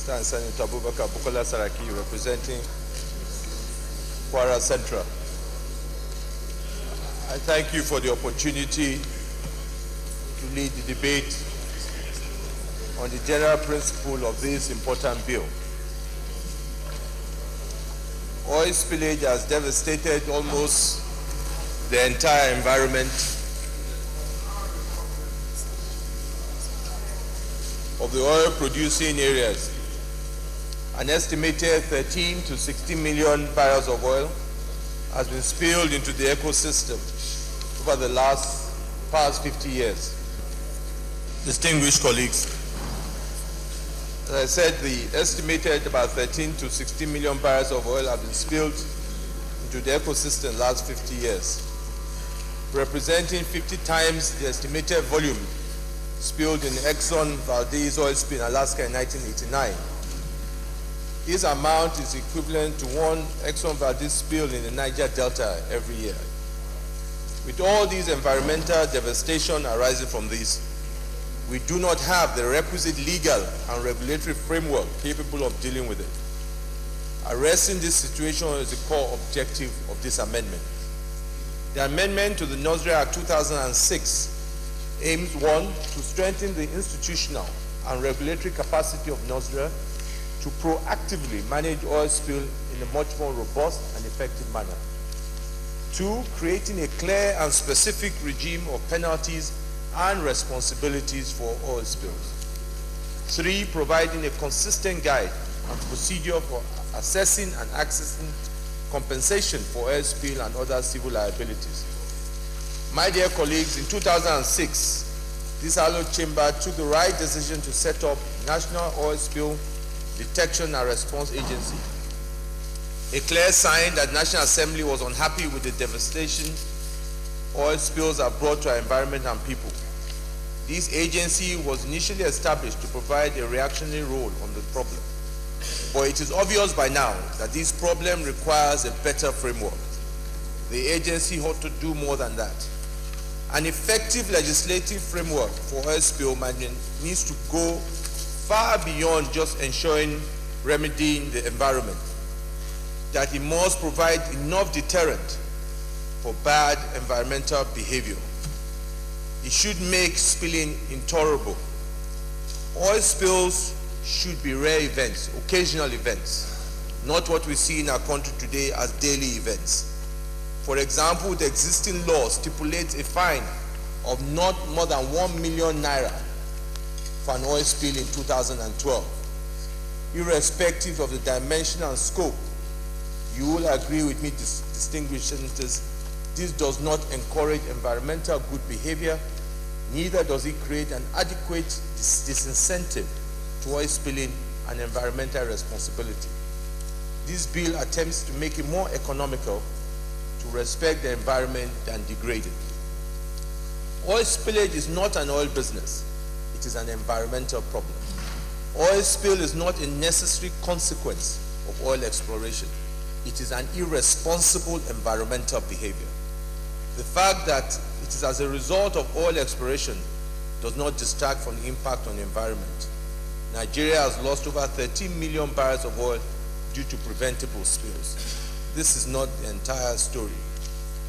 Mr. and Senator Abubakar Bukola Saraki, representing Kwara Central. I thank you for the opportunity to lead the debate on the general principle of this important bill. Oil spillage has devastated almost the entire environment of the oil-producing areas. An estimated 13 to 16 million barrels of oil has been spilled into the ecosystem over the past 50 years. Distinguished colleagues, as I said, the estimated about 13 to 16 million barrels of oil have been spilled into the ecosystem in the last 50 years, representing 50 times the estimated volume spilled in Exxon Valdez oil spill in Alaska in 1989. This amount is equivalent to one Exxon Valdez spill in the Niger Delta every year. With all these environmental devastation arising from this, we do not have the requisite legal and regulatory framework capable of dealing with it. Addressing this situation is the core objective of this amendment. The amendment to the NIGER Act 2006 aims, one, to strengthen the institutional and regulatory capacity of NIGER to proactively manage oil spill in a much more robust and effective manner. Two, creating a clear and specific regime of penalties and responsibilities for oil spills. Three, providing a consistent guide and procedure for assessing and accessing compensation for oil spill and other civil liabilities. My dear colleagues, in 2006, this hallowed chamber took the right decision to set up National Oil Spill Detection and Response Agency, a clear sign that National Assembly was unhappy with the devastation oil spills have brought to our environment and people. This agency was initially established to provide a reactionary role on the problem. But it is obvious by now that this problem requires a better framework. The agency ought to do more than that. An effective legislative framework for oil spill management needs to go far beyond just ensuring remedying the environment. That it must provide enough deterrent for bad environmental behavior. It should make spilling intolerable. Oil spills should be rare events, occasional events, not what we see in our country today as daily events. For example, the existing law stipulates a fine of not more than 1 million naira for an oil spill in 2012. Irrespective of the dimension and scope, you will agree with me, distinguished senators, this does not encourage environmental good behavior, neither does it create an adequate disincentive to oil spilling and environmental responsibility. This bill attempts to make it more economical to respect the environment than degrade it. Oil spillage is not an oil business, it is an environmental problem. Oil spill is not a necessary consequence of oil exploration. It is an irresponsible environmental behavior. The fact that it is as a result of oil exploration does not distract from the impact on the environment. Nigeria has lost over 13 million barrels of oil due to preventable spills. This is not the entire story.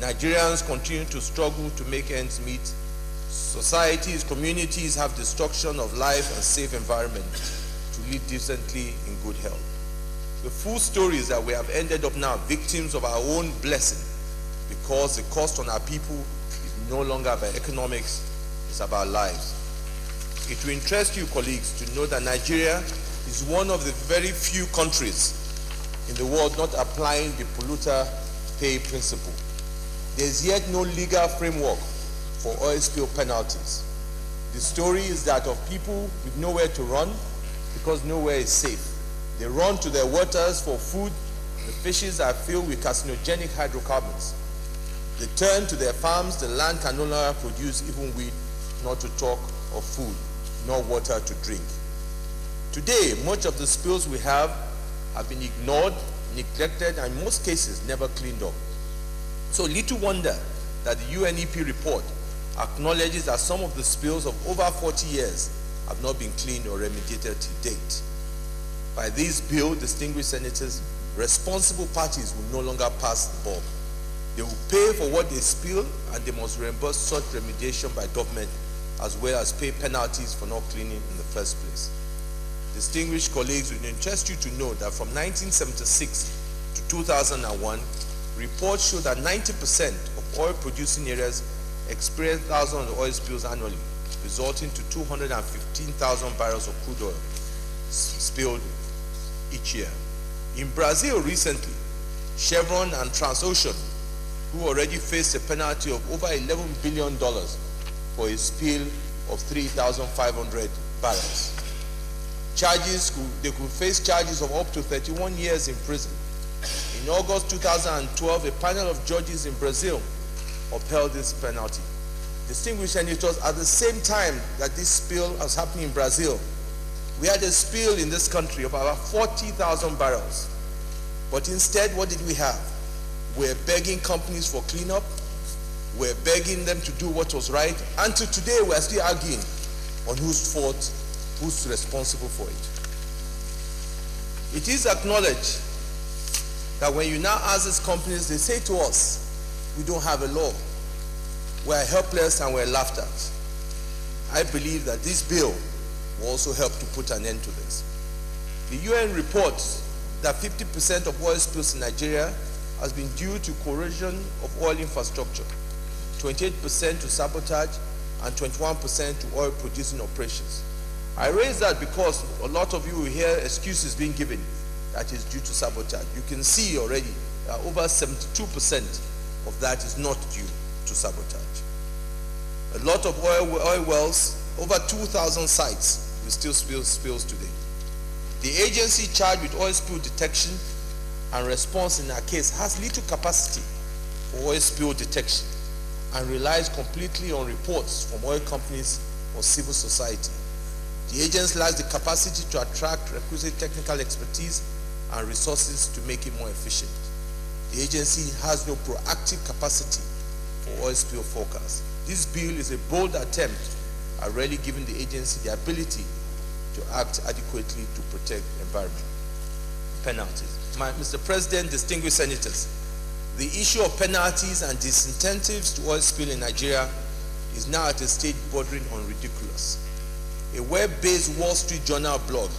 Nigerians continue to struggle to make ends meet. Societies, communities have destruction of life and safe environment to live decently in good health. The full story is that we have ended up now victims of our own blessing, because the cost on our people is no longer about economics, it's about lives. It will interest you, colleagues, to know that Nigeria is one of the very few countries in the world not applying the polluter pay principle. There is yet no legal framework for oil spill penalties. The story is that of people with nowhere to run because nowhere is safe. They run to their waters for food. The fishes are filled with carcinogenic hydrocarbons. They turn to their farms. The land can no longer produce even wheat, not to talk of food, nor water to drink. Today, much of the spills we have been ignored, neglected, and in most cases never cleaned up. So little wonder that the UNEP report acknowledges that some of the spills of over 40 years have not been cleaned or remediated to date. By this bill, distinguished senators, responsible parties will no longer pass the buck. They will pay for what they spill, and they must reimburse such remediation by government, as well as pay penalties for not cleaning in the first place. Distinguished colleagues, we interest you to know that from 1976 to 2001, reports show that 90% of oil-producing areas experience thousands of oil spills annually, resulting to 215,000 barrels of crude oil spilled each year. In Brazil recently, Chevron and Transocean, who already faced a penalty of over $11 billion for a spill of 3,500 barrels. They could face charges of up to 31 years in prison. In August 2012, a panel of judges in Brazil upheld this penalty. Distinguished senators, at the same time that this spill was happening in Brazil, we had a spill in this country of about 40,000 barrels. But instead, what did we have? We're begging companies for cleanup. We're begging them to do what was right. Until today, we're still arguing on whose fault, who's responsible for it. It is acknowledged that when you now ask these companies, they say to us, we don't have a law. We're helpless and we're laughed at. I believe that this bill will also help to put an end to this. The UN reports that 50% of oil spills in Nigeria has been due to corrosion of oil infrastructure, 28% to sabotage, and 21% to oil-producing operations. I raise that because a lot of you will hear excuses being given that is due to sabotage. You can see already that over 72% of that is not due to sabotage. A lot of oil wells, over 2,000 sites, will still spill spills today. The agency charged with oil spill detection and response in our case has little capacity for oil spill detection and relies completely on reports from oil companies or civil society. The agency lacks the capacity to attract requisite technical expertise and resources to make it more efficient. The agency has no proactive capacity for oil spill forecast. This bill is a bold attempt at really giving the agency the ability to act adequately to protect the environment. Penalties. Mr. President, distinguished senators, the issue of penalties and disincentives to oil spill in Nigeria is now at a stage bordering on ridiculous. A web-based Wall Street Journal blog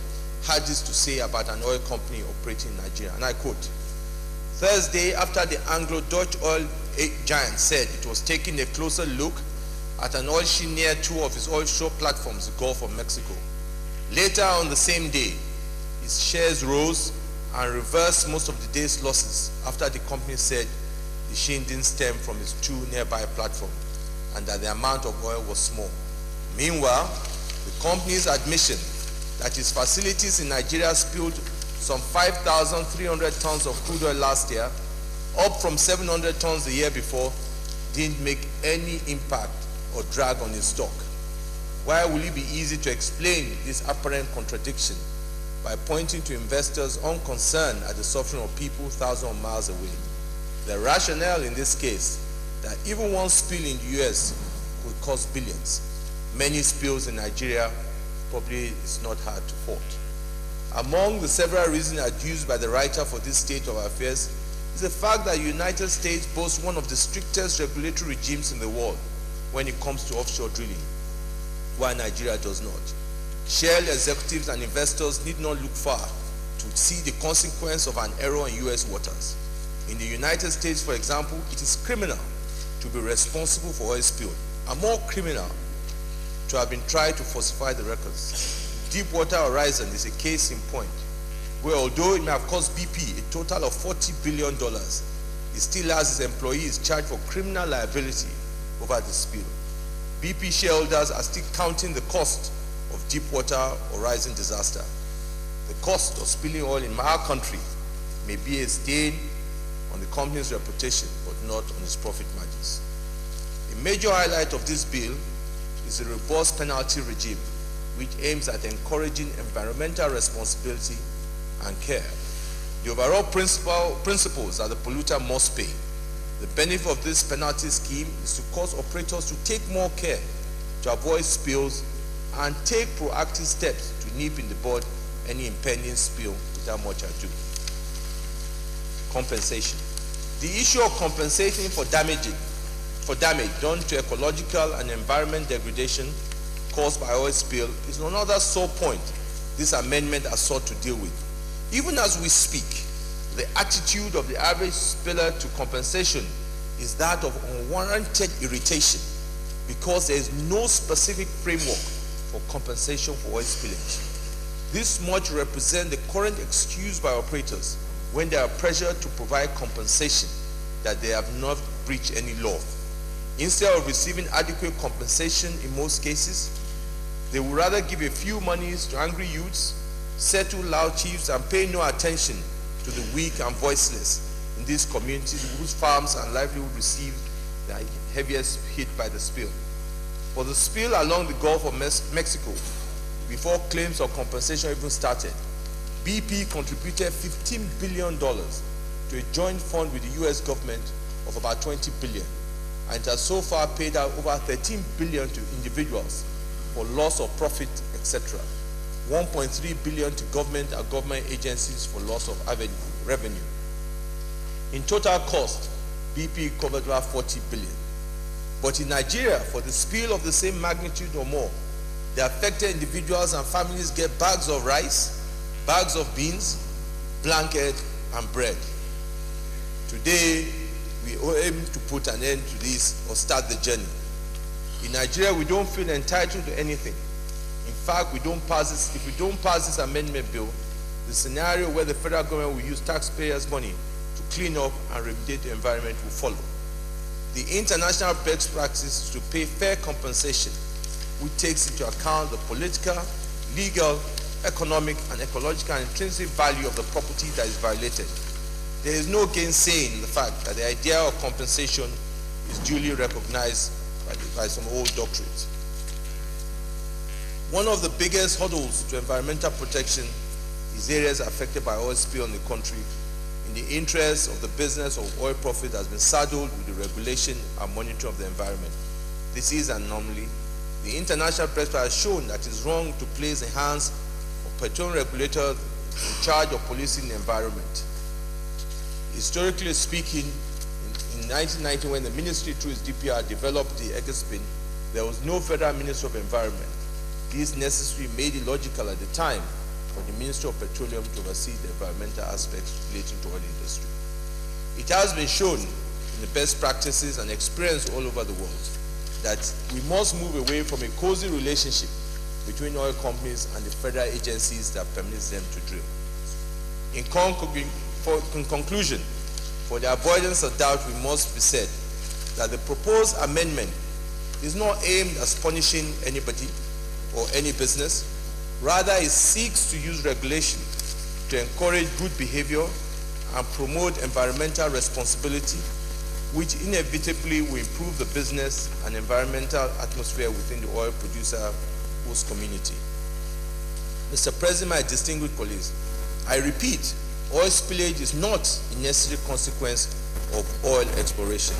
had this to say about an oil company operating in Nigeria, and I quote, Thursday, after the Anglo-Dutch oil giant said it was taking a closer look at an oil sheen near two of its offshore platforms in the Gulf of Mexico. Later on the same day, its shares rose and reversed most of the day's losses after the company said the sheen didn't stem from its two nearby platforms and that the amount of oil was small. Meanwhile, the company's admission that its facilities in Nigeria spilled some 5,300 tons of crude oil last year, up from 700 tons the year before, didn't make any impact or drag on its stock. Why will it be easy to explain this apparent contradiction by pointing to investors' unconcern at the suffering of people thousands of miles away? The rationale in this case that even one spill in the US could cost billions. Many spills in Nigeria probably is not hard to fault. Among the several reasons adduced by the writer for this state of affairs is the fact that the United States boasts one of the strictest regulatory regimes in the world when it comes to offshore drilling, while Nigeria does not. Shell executives and investors need not look far to see the consequence of an error in US waters. In the United States, for example, it is criminal to be responsible for oil spill, and more criminal to have been tried to falsify the records. Deepwater Horizon is a case in point, where although it may have cost BP a total of $40 billion, it still has its employees charged for criminal liability over the spill. BP shareholders are still counting the cost of Deepwater Horizon disaster. The cost of spilling oil in our country may be a stain on the company's reputation, but not on its profit margins. A major highlight of this bill is a robust penalty regime which aims at encouraging environmental responsibility and care. The overall principles are the polluter must pay. The benefit of this penalty scheme is to cause operators to take more care to avoid spills and take proactive steps to nip in the bud any impending spill without much ado. Compensation. The issue of compensating for damage done to ecological and environment degradation caused by oil spill is another sore point this amendment has sought to deal with. Even as we speak, the attitude of the average spiller to compensation is that of unwarranted irritation because there is no specific framework for compensation for oil spillage. This much represents the current excuse by operators when they are pressured to provide compensation that they have not breached any law. Instead of receiving adequate compensation in most cases, they would rather give a few monies to angry youths, settle loud chiefs, and pay no attention to the weak and voiceless in these communities whose farms and livelihood receive the heaviest hit by the spill. For the spill along the Gulf of Mexico, before claims of compensation even started, BP contributed $15 billion to a joint fund with the US government of about $20 billion, and it has so far paid out over $13 billion to individuals for loss of profit, etc. $1.3 billion to government and government agencies for loss of revenue. In total cost, BP covered about $40 billion. But in Nigeria, for the spill of the same magnitude or more, the affected individuals and families get bags of rice, bags of beans, blanket, and bread. Today, we aim to put an end to this or start the journey. In Nigeria, we don't feel entitled to anything. In fact, if we don't pass this amendment bill, the scenario where the federal government will use taxpayers' money to clean up and remediate the environment will follow. The international best practice is to pay fair compensation, which takes into account the political, legal, economic, and ecological and intrinsic value of the property that is violated. There is no gainsaying the fact that the idea of compensation is duly recognized by some old doctrines. One of the biggest hurdles to environmental protection is areas affected by oil spill in the country. In the interest of the business of oil profit has been saddled with the regulation and monitoring of the environment. This is an anomaly. The international press has shown that it is wrong to place the hands of petroleum regulators in charge of policing the environment. Historically speaking, in 1990, when the ministry through its DPR developed the ECOSPIN, there was no federal minister of environment. This necessarily made it logical at the time for the Ministry of Petroleum to oversee the environmental aspects relating to oil industry. It has been shown in the best practices and experience all over the world that we must move away from a cozy relationship between oil companies and the federal agencies that permits them to drill. In conclusion, for the avoidance of doubt, we must be said that the proposed amendment is not aimed at punishing anybody or any business. Rather, it seeks to use regulation to encourage good behavior and promote environmental responsibility, which inevitably will improve the business and environmental atmosphere within the oil producer host community. Mr. President, my distinguished colleagues, I repeat, oil spillage is not a necessary consequence of oil exploration.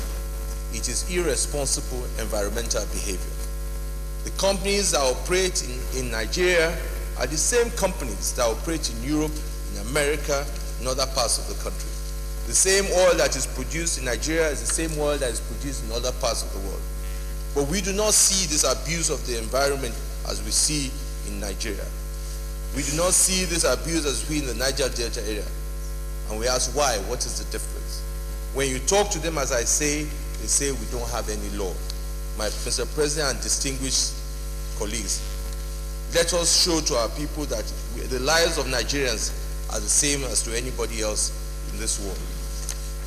It is irresponsible environmental behavior. The companies that operate in Nigeria are the same companies that operate in Europe, in America, and other parts of the country. The same oil that is produced in Nigeria is the same oil that is produced in other parts of the world. But we do not see this abuse of the environment as we see in Nigeria. We do not see this abuse as we in the Niger Delta area. And we ask why, what is the difference? When you talk to them, as I say, they say we don't have any law. Mr. President and distinguished colleagues, let us show to our people that the lives of Nigerians are the same as to anybody else in this world.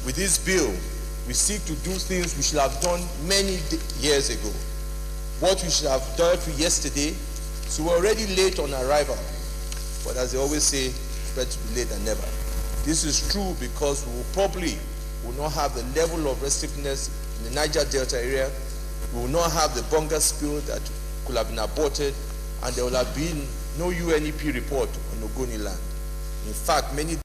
With this bill, we seek to do things we should have done many years ago. What we should have done yesterday, so we're already late on arrival. But as they always say, it's better to be late than never. This is true because we will probably not have the level of restrictiveness in the Niger Delta area. We will not have the bunker spill that could have been aborted, and there will have been no UNEP report on Ogoni land. In fact, many